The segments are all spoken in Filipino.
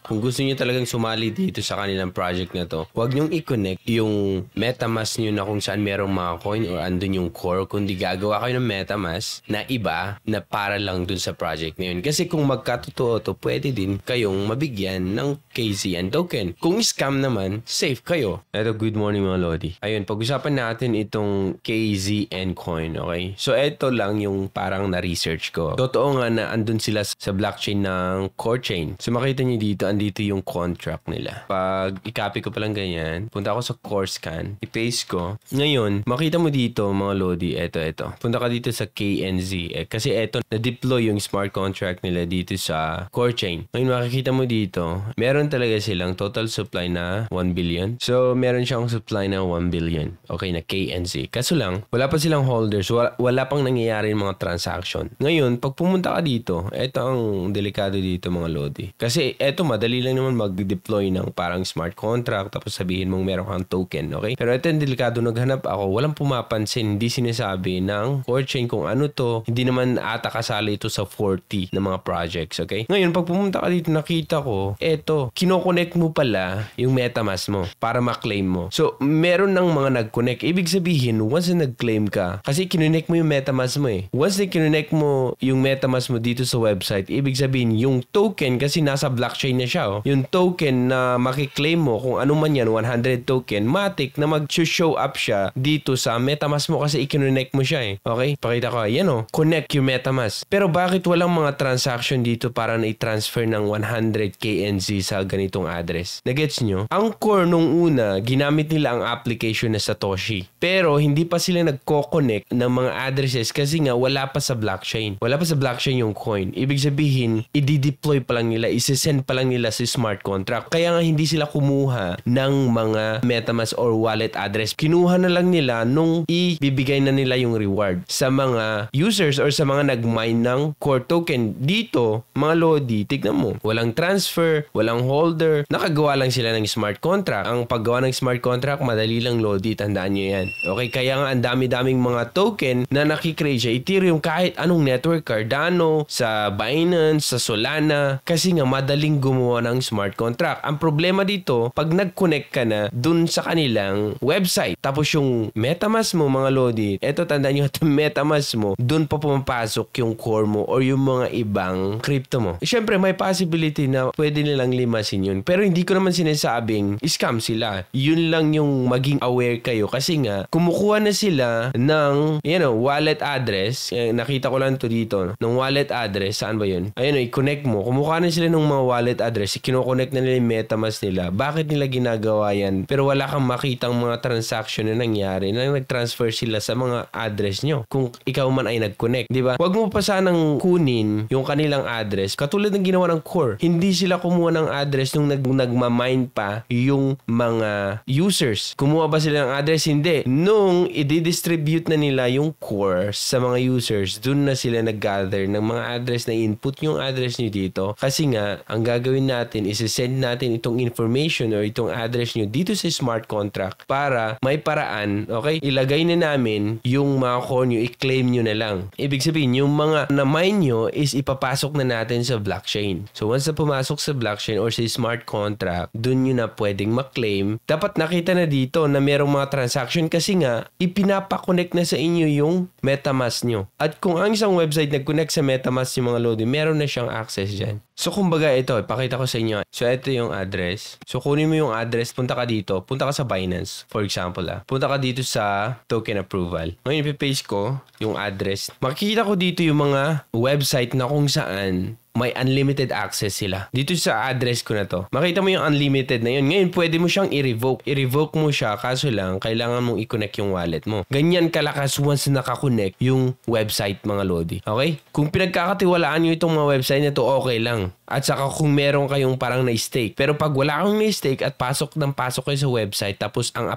kung gusto niyo talagang sumali dito sa kanilang project na to, huwag niyong i-connect yung MetaMask niyo na kung saan merong mga coin or andun yung core, kundi gagawa kayo ng MetaMask na iba na para lang dun sa project na yun. Kasi kung magkatotoo to, pwede din kayong mabigyan ng KZN token. Kung scam naman, safe kayo. Eto, good morning mga Lodi. Ayun, pag-usapan natin itong KZN coin, okay? So, eto lang yung parang na-research ko. Totoo nga na andun sila sa blockchain ng core chain. So, makita niyo dito, andito yung contract nila. Pag i-copy ko palang ganyan, punta ako sa core scan, i-paste ko. Ngayon, makita mo dito mga Lodi, eto. Punta ka dito sa KNZ. Kasi eto, na-deploy yung smart contract nila dito sa core chain. Ngayon, makikita mo dito, meron talaga silang total supply na 1 billion. So, meron siyang supply na 1 billion. Okay, na KNZ. Kaso lang, wala pa silang holders. Wala pang nangyayari mga transaction. Ngayon, pag pumunta ka dito, eto ang delikado dito mga Lodi. Kasi eto, madali lang naman mag-deploy ng parang smart contract tapos sabihin mong meron kang token, okay? Pero eto yung delikado, naghanap ako, walang pumapansin, hindi sinasabi ng core chain kung ano to, hindi naman ata kasali ito sa 40 na mga projects, okay? Ngayon, pag pumunta ka dito, nakita ko, eto, kinoconnect mo pala yung MetaMask mo para ma-claim mo. So, meron ng mga nag-connect. Ibig sabihin, once na nag-claim ka, kasi kinonect mo yung MetaMask mo eh. Once na kinonect mo yung MetaMask mo dito sa website, ibig sabihin, yung token, kasi nasa blockchain na siya, oh, yung token na makiklaim mo, kung ano man yan, 100 token, matik na mag-show up siya dito sa MetaMask mo kasi i-connect mo siya eh. Okay? Pakita ko, yan oh, connect yung MetaMask. Pero bakit walang mga transaction dito para na i-transfer ng 100 KNZ sa ganitong address? Nagets nyo? Ang core nung una, ginamit nila ang application na Satoshi. Pero hindi pa sila nagko-connect ng mga addresses kasi nga wala pa sa blockchain. Wala pa sa blockchain yung coin. Ibig sabihin, i-deploy pa lang nila, isi-send pa lang nila si smart contract. Kaya nga hindi sila kumuha ng mga MetaMask or wallet address. Kinuha na lang nila nung ibibigay na nila yung reward sa mga users or sa mga nag-mine ng core token. Dito, mga Lodi, tignan mo, walang transfer, walang holder, nakagawa lang sila ng smart contract. Ang paggawa ng smart contract, madali lang Lodi, tandaan nyo yan. Okay, kaya nga ang dami-daming mga token na nakikreate siya. Ethereum, kahit anong network, Cardano, sa Binance, sa Solana, kasi nga madaling gumawa ng smart contract. Ang problema dito, pag nag-connect ka na dun sa kanilang website, tapos yung MetaMask mo mga Lodi, eto tandaan nyo, MetaMask mo, dun pa pumapasok yung core mo or yung mga ibang crypto mo. Siyempre, may possibility na pwede nilang limasin yun. Pero hindi ko naman sinasabing scam sila. Yun lang yung maging aware kayo kasi nga, kumukuha na sila ng, wallet address. Nakita ko lang to dito, ng wallet address. Saan ba yun? Ayun, i-connect mo. Kumukuha na sila ng mga wallet address. Kino-connect na nila yung MetaMask nila. Bakit nila ginagawa yan? Pero wala kang makitang mga transaction na nangyari na nag-transfer sila sa mga address nyo. Kung ikaw man ay nag-connect, di ba? Huwag mo pa sanang kunin yung kanilang address. Katulad ng ginawa ng core. Hindi sila kumuha ng address nung nagmamine pa yung mga users. Kumuha ba sila ng address? Hindi. Nung i-distribute na nila yung core sa mga users, dun na sila nag-gather ng mga address na input yung address nyo dito. Kasi nga, ang gagawin natin is send natin itong information or itong address nyo dito sa smart contract para may paraan, okay? Ilagay na namin yung mga core nyo, i-claim nyo na lang. Ibig sabihin, yung mga na-mine nyo is ipapasok na natin sa blockchain. So, once na pumasok sa blockchain or sa smart contract, dun nyo na pwedeng ma-claim. Dapat nakita na dito na merong mga transaction kasi nga, ipinapa-connect na sa inyo yung MetaMask nyo. At kung ang isang website nag-connect sa MetaMask yung mga Lodi, meron na siyang access dyan. So, kumbaga ito, ipakita ko sa inyo. So, ito yung address. So, kunin mo yung address, punta ka dito. Punta ka sa Binance, for example. Punta ka dito sa token approval. Ngayon, ipipaste ko yung address. Makikita ko dito yung mga website na kung saan may unlimited access sila. Dito sa address ko na to, makita mo yung unlimited na yun. Ngayon, pwede mo siyang i-revoke. I-revoke mo siya, kaso lang, kailangan mong i-connect yung wallet mo. Ganyan kalakas once nakakonect yung website, mga Lodi. Okay? Kung pinagkakatiwalaan nyo itong mga website na to, okay lang. At saka kung meron kayong parang na-stake. Pero pag wala kang na-stake at pasok kayo sa website, tapos ang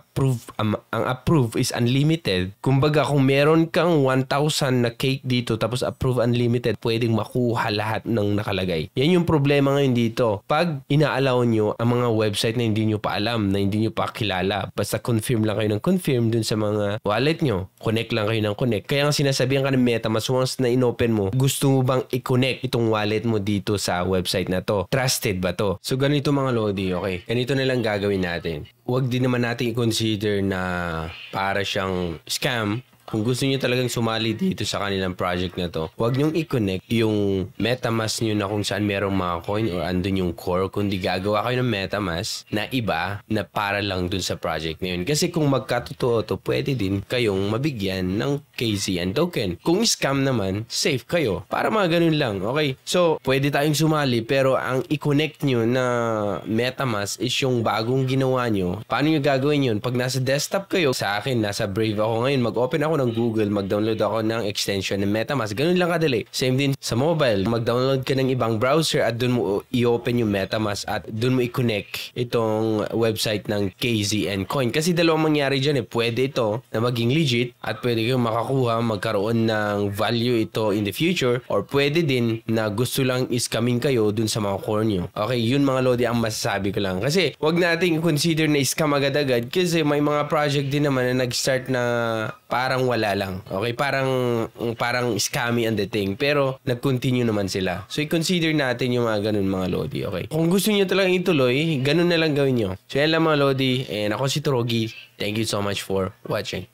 approve is unlimited, kumbaga kung meron kang 1,000 na cake dito, tapos approve unlimited, pwedeng makuha lahat ng nakalagay. Yan yung problema ngayon dito. Pag ina-allow nyo ang mga website na hindi nyo pa alam, na hindi nyo pa kilala, basta confirm lang kayo ng confirm dun sa mga wallet nyo. Connect lang kayo ng connect. Kaya nga sinasabihan ka ng MetaMask, once na inopen mo, gusto mo bang i-connect itong wallet mo dito sa website na to. Trusted ba to? So ganito mga Lodi, okay. Ganito na lang gagawin natin. Huwag din naman natin i-consider na para siyang scam. Kung gusto niyo talagang sumali dito sa kanilang project na to, huwag niyong i-connect yung MetaMask niyo na kung saan merong mga coin or andun yung core, kundi gagawa kayo ng MetaMask na iba na para lang dun sa project na yun. Kasi kung magkatotoo to, pwede din kayong mabigyan ng KZN token. Kung scam naman, safe kayo. Para mga ganun lang, okay? So, pwede tayong sumali pero ang i-connect nyo na MetaMask is yung bagong ginawa nyo. Paano nyo gagawin yun? Pag nasa desktop kayo, sa akin, nasa Brave ako ngayon, mag-open ako ng Google, mag-download ako ng extension ng MetaMask. Ganun lang kadali. Same din sa mobile. Mag-download ka ng ibang browser at dun mo i-open yung MetaMask at dun mo i-connect itong website ng KZN Coin. Kasi dalawang mangyari dyan eh. Pwede ito na maging legit at pwede kayong makakuha, magkaroon ng value ito in the future, or pwede din na gusto lang is-scamming kayo dun sa mga core nyo. Okay, yun mga Lodi ang masasabi ko lang. Kasi wag nating consider na scam agad-agad kasi may mga project din naman na nag-start na parang wala lang. Okay, parang scammy ang dating pero nag-continue naman sila. So i-consider natin yung mga ganun mga Lodi, okay? Kung gusto niyo talagang ituloy, ganun na lang gawin niyo. So yan lang mga Lodi, and ako si Trogi. Thank you so much for watching.